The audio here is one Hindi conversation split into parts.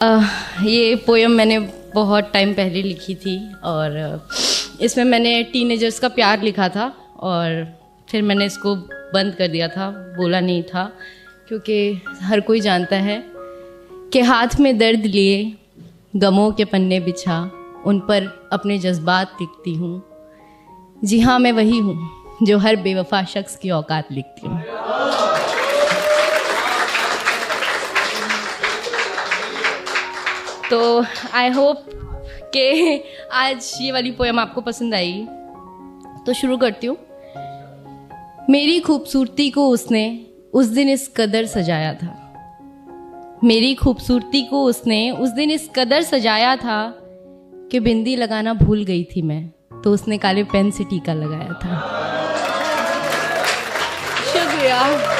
ये पोयम मैंने बहुत टाइम पहले लिखी थी और इसमें मैंने टीनेजर्स का प्यार लिखा था और फिर मैंने इसको बंद कर दिया था, बोला नहीं था, क्योंकि हर कोई जानता है कि हाथ में दर्द लिए गमों के पन्ने बिछा उन पर अपने जज्बात लिखती हूँ। जी हाँ, मैं वही हूँ जो हर बेवफा शख्स की औकात लिखती हूँ। तो आई होप कि आज ये वाली पोएम आपको पसंद आई। तो शुरू करती हूँ। मेरी खूबसूरती को उसने उस दिन इस कदर सजाया था, मेरी खूबसूरती को उसने उस दिन इस कदर सजाया था कि बिंदी लगाना भूल गई थी मैं, तो उसने काले पेन से टीका लगाया था। शुक्रिया।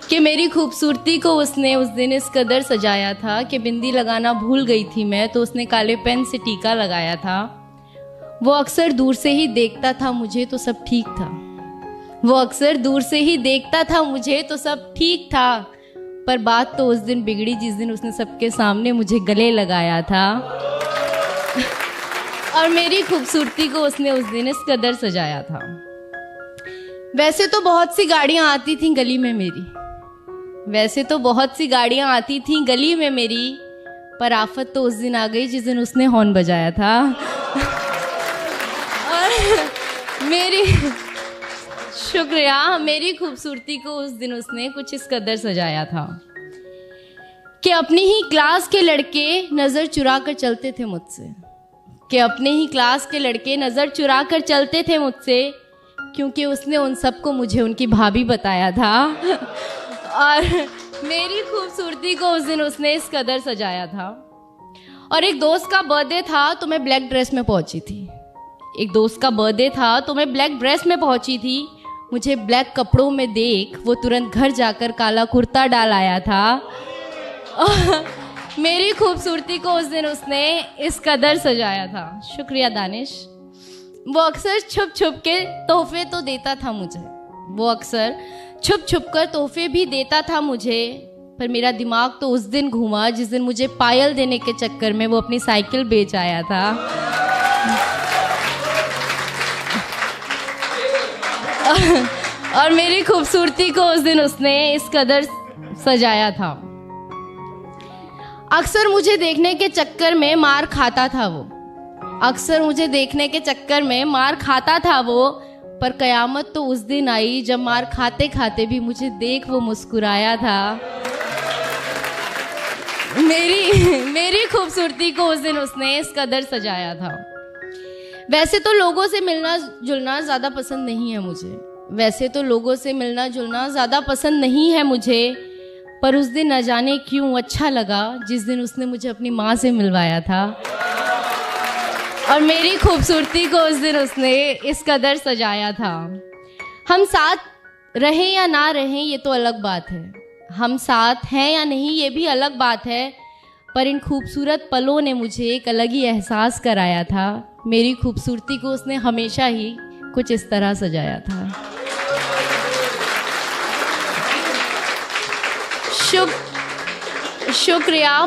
कि मेरी खूबसूरती को उसने उस दिन इस कदर सजाया था कि बिंदी लगाना भूल गई थी मैं, तो उसने काले पेन से टीका लगाया था। वो अक्सर दूर से ही देखता था मुझे तो सब ठीक था, वो अक्सर दूर से ही देखता था मुझे तो सब ठीक था, पर बात तो उस दिन बिगड़ी जिस दिन उसने सबके सामने मुझे गले लगाया था। और मेरी खूबसूरती को उसने उस दिन इस कदर सजाया था। वैसे तो बहुत सी गाड़ियाँ आती थीं गली में मेरी, वैसे तो बहुत सी गाड़ियाँ आती थीं गली में मेरी, पर आफत तो उस दिन आ गई जिस दिन उसने हॉर्न बजाया था। और मेरी शुक्रिया, मेरी खूबसूरती को उस दिन उसने कुछ इस कदर सजाया था कि अपनी ही क्लास के लड़के नज़र चुरा कर चलते थे मुझसे, कि अपने ही क्लास के लड़के नज़र चुरा कर चलते थे मुझसे, क्योंकि उसने उन सबको मुझे उनकी भाभी बताया था। और मेरी खूबसूरती को उस दिन उसने इस कदर सजाया था। और एक दोस्त का बर्थडे था तो मैं ब्लैक ड्रेस में पहुंची थी, एक दोस्त का बर्थडे था तो मैं ब्लैक ड्रेस में पहुंची थी। मुझे ब्लैक कपड़ों में देख वो तुरंत घर जाकर काला कुर्ता डाल आया था। मेरी खूबसूरती को उस दिन उसने इस कदर सजाया था। शुक्रिया दानिश। वो अक्सर छुप छुप के तोहफे तो देता था मुझे, वो अक्सर छुप छुप कर तोहफे भी देता था मुझे, पर मेरा दिमाग तो उस दिन घूमा जिस दिन मुझे पायल देने के चक्कर में वो अपनी साइकिल बेच आया था। और मेरी खूबसूरती को उस दिन उसने इस कदर सजाया था। अक्सर मुझे देखने के चक्कर में मार खाता था वो, अक्सर मुझे देखने के चक्कर में मार खाता था वो, पर कयामत तो उस दिन आई जब मार खाते खाते भी मुझे देख वो मुस्कुराया था। मेरी खूबसूरती को उस दिन उसने इस कदर सजाया था। वैसे तो लोगों से मिलना जुलना ज़्यादा पसंद नहीं है मुझे, वैसे तो लोगों से मिलना जुलना ज़्यादा पसंद नहीं है मुझे, पर उस दिन न जाने क्यों अच्छा लगा जिस दिन उसने मुझे अपनी माँ से मिलवाया था। और मेरी खूबसूरती को उस दिन उसने इस कदर सजाया था। हम साथ रहें या ना रहें ये तो अलग बात है, हम साथ हैं या नहीं ये भी अलग बात है, पर इन खूबसूरत पलों ने मुझे एक अलग ही एहसास कराया था। मेरी खूबसूरती को उसने हमेशा ही कुछ इस तरह सजाया था। शुक्रिया।